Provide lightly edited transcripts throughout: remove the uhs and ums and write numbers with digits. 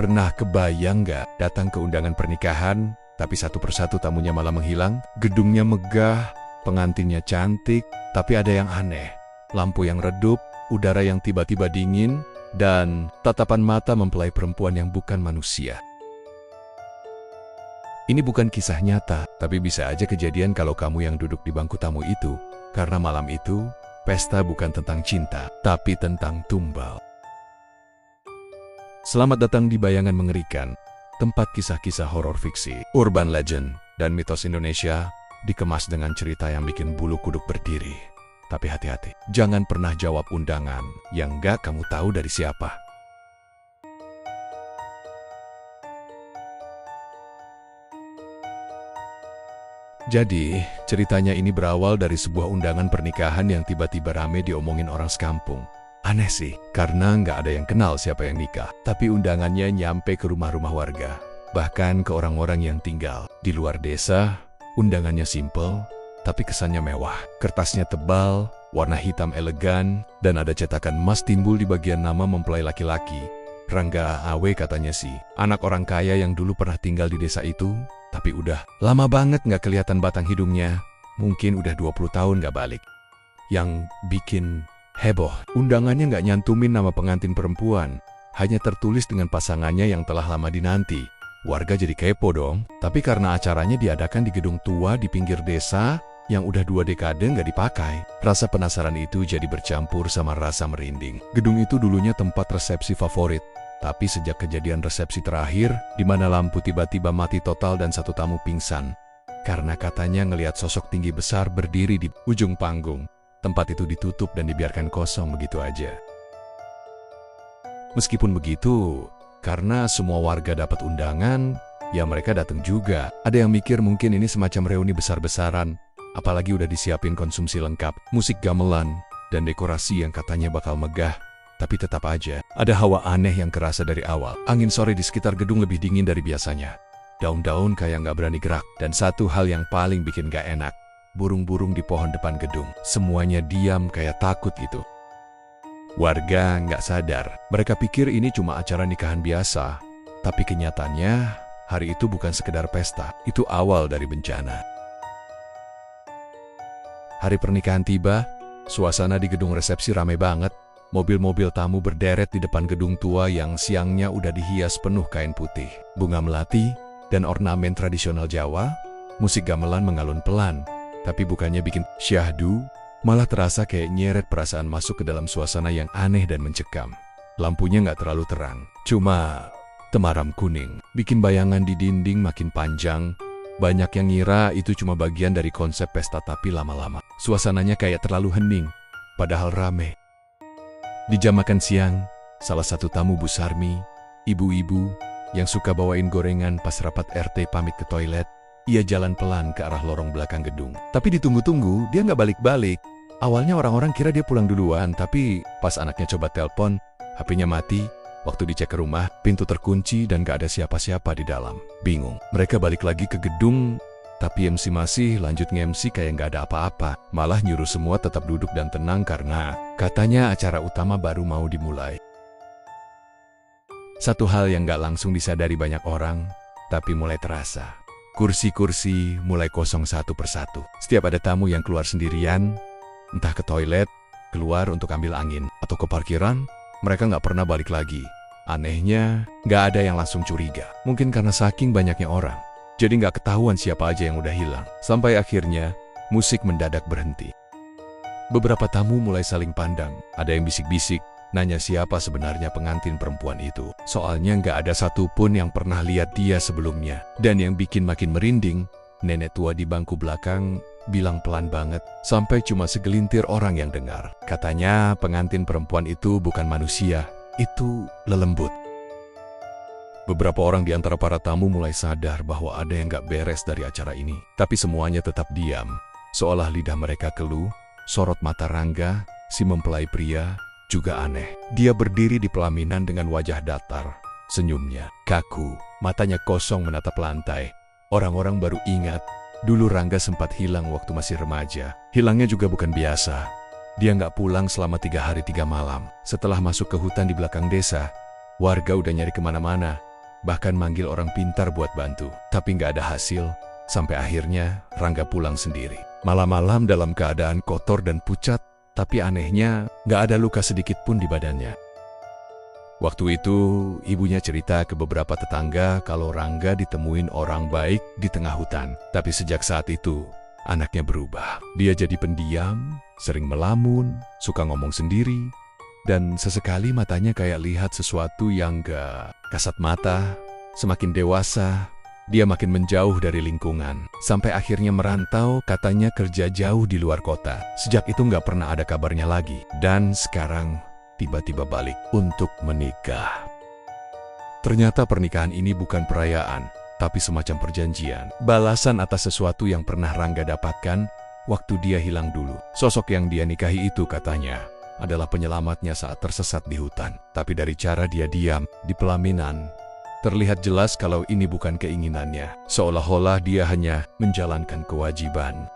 Pernah kebayang nggak datang ke undangan pernikahan, tapi satu persatu tamunya malah menghilang? Gedungnya megah, pengantinnya cantik, tapi ada yang aneh. Lampu yang redup, udara yang tiba-tiba dingin, dan tatapan mata mempelai perempuan yang bukan manusia. Ini bukan kisah nyata, tapi bisa aja kejadian kalau kamu yang duduk di bangku tamu itu. Karena malam itu, pesta bukan tentang cinta, tapi tentang tumbal. Selamat datang di Bayangan Mengerikan, tempat kisah-kisah horor fiksi, urban legend, dan mitos Indonesia dikemas dengan cerita yang bikin bulu kuduk berdiri. Tapi hati-hati, jangan pernah jawab undangan yang gak kamu tahu dari siapa. Jadi, ceritanya ini berawal dari sebuah undangan pernikahan yang tiba-tiba rame diomongin orang sekampung. Aneh sih, karena nggak ada yang kenal siapa yang nikah. Tapi undangannya nyampe ke rumah-rumah warga. Bahkan ke orang-orang yang tinggal di luar desa. Undangannya simple, tapi kesannya mewah. Kertasnya tebal, warna hitam elegan, dan ada cetakan emas timbul di bagian nama mempelai laki-laki. Rangga Awe katanya sih, anak orang kaya yang dulu pernah tinggal di desa itu. Tapi udah lama banget nggak kelihatan batang hidungnya. Mungkin udah 20 tahun nggak balik. Yang bikin heboh, undangannya nggak nyantumin nama pengantin perempuan. Hanya tertulis dengan pasangannya yang telah lama dinanti. Warga jadi kepo dong. Tapi karena acaranya diadakan di gedung tua di pinggir desa yang udah 2 dekade nggak dipakai, rasa penasaran itu jadi bercampur sama rasa merinding. Gedung itu dulunya tempat resepsi favorit. Tapi sejak kejadian resepsi terakhir, di mana lampu tiba-tiba mati total dan satu tamu pingsan, karena katanya ngelihat sosok tinggi besar berdiri di ujung panggung, tempat itu ditutup dan dibiarkan kosong begitu aja. Meskipun begitu, karena semua warga dapat undangan, ya mereka datang juga. Ada yang mikir mungkin ini semacam reuni besar-besaran, apalagi udah disiapin konsumsi lengkap, musik gamelan, dan dekorasi yang katanya bakal megah. Tapi tetap aja, ada hawa aneh yang kerasa dari awal. Angin sore di sekitar gedung lebih dingin dari biasanya. Daun-daun kayak nggak berani gerak. Dan satu hal yang paling bikin nggak enak, burung-burung di pohon depan gedung. Semuanya diam kayak takut gitu. Warga nggak sadar. Mereka pikir ini cuma acara nikahan biasa. Tapi kenyataannya, hari itu bukan sekedar pesta. Itu awal dari bencana. Hari pernikahan tiba, suasana di gedung resepsi ramai banget. Mobil-mobil tamu berderet di depan gedung tua yang siangnya udah dihias penuh kain putih, bunga melati, dan ornamen tradisional Jawa. Musik gamelan mengalun pelan, tapi bukannya bikin syahdu, malah terasa kayak nyeret perasaan masuk ke dalam suasana yang aneh dan mencekam. Lampunya nggak terlalu terang, cuma temaram kuning, bikin bayangan di dinding makin panjang. Banyak yang ngira itu cuma bagian dari konsep pesta, tapi lama-lama suasananya kayak terlalu hening, padahal rame. Di jam makan siang, salah satu tamu Bu Sarmi, ibu-ibu yang suka bawain gorengan pas rapat RT pamit ke toilet. Ia jalan pelan ke arah lorong belakang gedung. Tapi ditunggu-tunggu, dia nggak balik-balik. Awalnya orang-orang kira dia pulang duluan, tapi pas anaknya coba telepon, HP-nya mati. Waktu dicek ke rumah, pintu terkunci dan nggak ada siapa-siapa di dalam. Bingung. Mereka balik lagi ke gedung, tapi MC masih lanjut nge-MC kayak nggak ada apa-apa. Malah nyuruh semua tetap duduk dan tenang karena katanya acara utama baru mau dimulai. Satu hal yang nggak langsung disadari banyak orang, tapi mulai terasa. Kursi-kursi mulai kosong satu persatu. Setiap ada tamu yang keluar sendirian, entah ke toilet, keluar untuk ambil angin, atau ke parkiran, mereka nggak pernah balik lagi. Anehnya, nggak ada yang langsung curiga. Mungkin karena saking banyaknya orang. Jadi nggak ketahuan siapa aja yang udah hilang. Sampai akhirnya, musik mendadak berhenti. Beberapa tamu mulai saling pandang. Ada yang bisik-bisik, nanya siapa sebenarnya pengantin perempuan itu. Soalnya nggak ada satupun yang pernah lihat dia sebelumnya. Dan yang bikin makin merinding, nenek tua di bangku belakang bilang pelan banget, sampai cuma segelintir orang yang dengar. Katanya pengantin perempuan itu bukan manusia, itu lelembut. Beberapa orang di antara para tamu mulai sadar bahwa ada yang gak beres dari acara ini. Tapi semuanya tetap diam. Seolah lidah mereka keluh, sorot mata Rangga, si mempelai pria, juga aneh. Dia berdiri di pelaminan dengan wajah datar. Senyumnya kaku, matanya kosong menatap lantai. Orang-orang baru ingat, dulu Rangga sempat hilang waktu masih remaja. Hilangnya juga bukan biasa. Dia gak pulang selama 3 hari 3 malam. Setelah masuk ke hutan di belakang desa, warga udah nyari kemana-mana. bahkan manggil orang pintar buat bantu. Tapi nggak ada hasil, sampai akhirnya Rangga pulang sendiri. Malam-malam dalam keadaan kotor dan pucat, tapi anehnya nggak ada luka sedikit pun di badannya. Waktu itu, ibunya cerita ke beberapa tetangga kalau Rangga ditemuin orang baik di tengah hutan. Tapi sejak saat itu, anaknya berubah. Dia jadi pendiam, sering melamun, suka ngomong sendiri, dan sesekali matanya kayak lihat sesuatu yang gak kasat mata. Semakin dewasa, dia makin menjauh dari lingkungan. Sampai akhirnya merantau, katanya kerja jauh di luar kota. Sejak itu gak pernah ada kabarnya lagi. Dan sekarang tiba-tiba balik untuk menikah. Ternyata pernikahan ini bukan perayaan, tapi semacam perjanjian. Balasan atas sesuatu yang pernah Rangga dapatkan waktu dia hilang dulu. Sosok yang dia nikahi itu katanya adalah penyelamatnya saat tersesat di hutan. Tapi dari cara dia diam di pelaminan, terlihat jelas kalau ini bukan keinginannya. Seolah-olah dia hanya menjalankan kewajiban.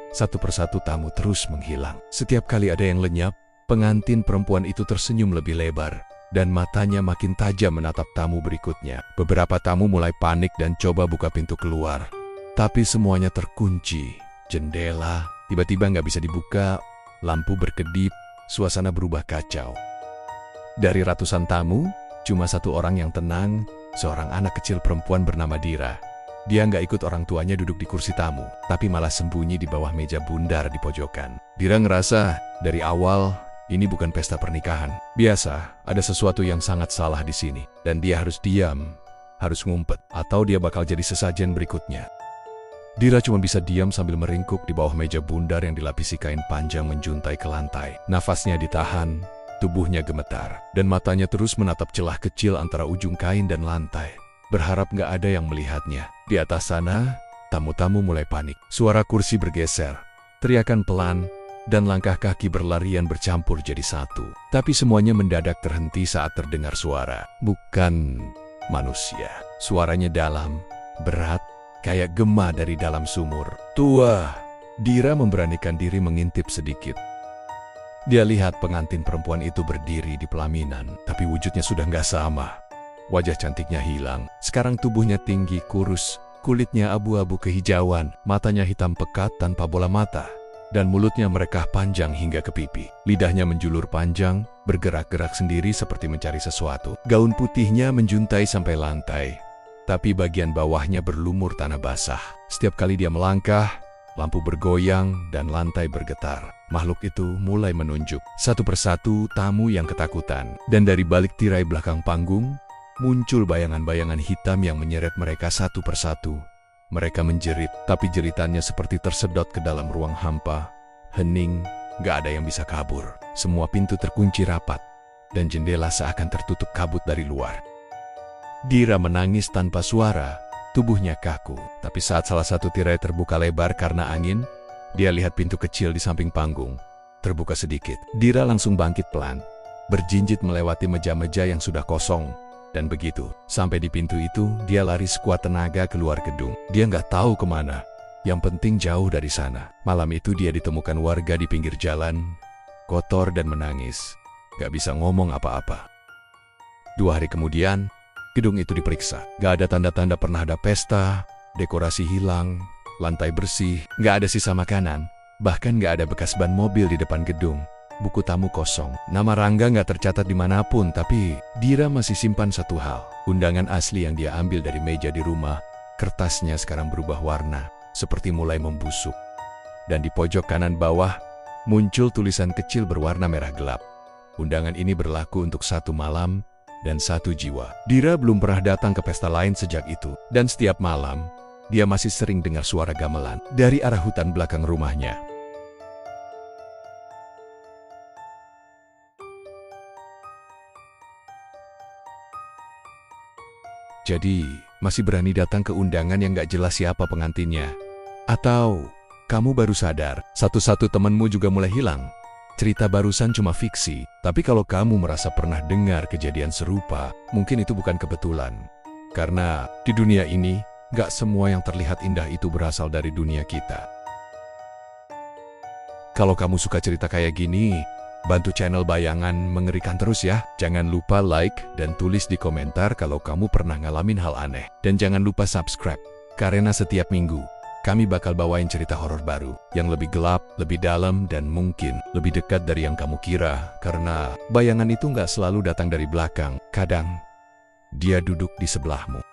Satu persatu tamu terus menghilang. Setiap kali ada yang lenyap, pengantin perempuan itu tersenyum lebih lebar, dan matanya makin tajam menatap tamu berikutnya. Beberapa tamu mulai panik dan coba buka pintu keluar. Tapi semuanya terkunci. Jendela tiba-tiba nggak bisa dibuka, lampu berkedip, suasana berubah kacau. Dari ratusan tamu, cuma satu orang yang tenang, seorang anak kecil perempuan bernama Dira. Dia nggak ikut orang tuanya duduk di kursi tamu, tapi malah sembunyi di bawah meja bundar di pojokan. Dira ngerasa dari awal ini bukan pesta pernikahan. Biasa, ada sesuatu yang sangat salah di sini. Dan dia harus diam, harus ngumpet, atau dia bakal jadi sesajen berikutnya. Dira cuma bisa diam sambil meringkuk di bawah meja bundar yang dilapisi kain panjang menjuntai ke lantai. Nafasnya ditahan, tubuhnya gemetar, dan matanya terus menatap celah kecil antara ujung kain dan lantai. Berharap nggak ada yang melihatnya. Di atas sana, tamu-tamu mulai panik. Suara kursi bergeser, teriakan pelan, dan langkah kaki berlarian bercampur jadi satu. Tapi semuanya mendadak terhenti saat terdengar suara. Bukan manusia. Suaranya dalam, berat, kayak gema dari dalam sumur. Tua. Dira memberanikan diri mengintip sedikit. Dia lihat pengantin perempuan itu berdiri di pelaminan, tapi wujudnya sudah nggak sama. Wajah cantiknya hilang. Sekarang tubuhnya tinggi, kurus, kulitnya abu-abu kehijauan, matanya hitam pekat tanpa bola mata, dan mulutnya merekah panjang hingga ke pipi. Lidahnya menjulur panjang, bergerak-gerak sendiri seperti mencari sesuatu. Gaun putihnya menjuntai sampai lantai, tapi bagian bawahnya berlumur tanah basah. Setiap kali dia melangkah, lampu bergoyang dan lantai bergetar. Makhluk itu mulai menunjuk. Satu persatu tamu yang ketakutan. Dan dari balik tirai belakang panggung, muncul bayangan-bayangan hitam yang menyeret mereka satu persatu. Mereka menjerit, tapi jeritannya seperti tersedot ke dalam ruang hampa. Hening, gak ada yang bisa kabur. Semua pintu terkunci rapat, dan jendela seakan tertutup kabut dari luar. Dira menangis tanpa suara, tubuhnya kaku. Tapi saat salah satu tirai terbuka lebar karena angin, dia lihat pintu kecil di samping panggung terbuka sedikit. Dira langsung bangkit pelan, berjinjit melewati meja-meja yang sudah kosong. Dan begitu, sampai di pintu itu, dia lari sekuat tenaga keluar gedung. Dia nggak tahu kemana, yang penting jauh dari sana. Malam itu dia ditemukan warga di pinggir jalan, kotor dan menangis. Gak bisa ngomong apa-apa. 2 hari kemudian, gedung itu diperiksa. Gak ada tanda-tanda pernah ada pesta, dekorasi hilang, lantai bersih, gak ada sisa makanan, bahkan gak ada bekas ban mobil di depan gedung. Buku tamu kosong. Nama Rangga nggak tercatat dimanapun, tapi Dira masih simpan satu hal. Undangan asli yang dia ambil dari meja di rumah, kertasnya sekarang berubah warna, seperti mulai membusuk. Dan di pojok kanan bawah, muncul tulisan kecil berwarna merah gelap. Undangan ini berlaku untuk 1 malam dan 1 jiwa. Dira belum pernah datang ke pesta lain sejak itu. Dan setiap malam, dia masih sering dengar suara gamelan dari arah hutan belakang rumahnya. Jadi, masih berani datang ke undangan yang gak jelas siapa pengantinnya? Atau, kamu baru sadar, satu-satu temanmu juga mulai hilang? Cerita barusan cuma fiksi, tapi kalau kamu merasa pernah dengar kejadian serupa, mungkin itu bukan kebetulan. Karena, di dunia ini, gak semua yang terlihat indah itu berasal dari dunia kita. Kalau kamu suka cerita kayak gini, Bantu channel Bayangan Mengerikan terus ya. Jangan lupa like dan tulis di komentar kalau kamu pernah ngalamin hal aneh. Dan jangan lupa subscribe, karena setiap minggu kami bakal bawain cerita horor baru yang lebih gelap, lebih dalam, dan mungkin lebih dekat dari yang kamu kira. Karena bayangan itu nggak selalu datang dari belakang, kadang dia duduk di sebelahmu.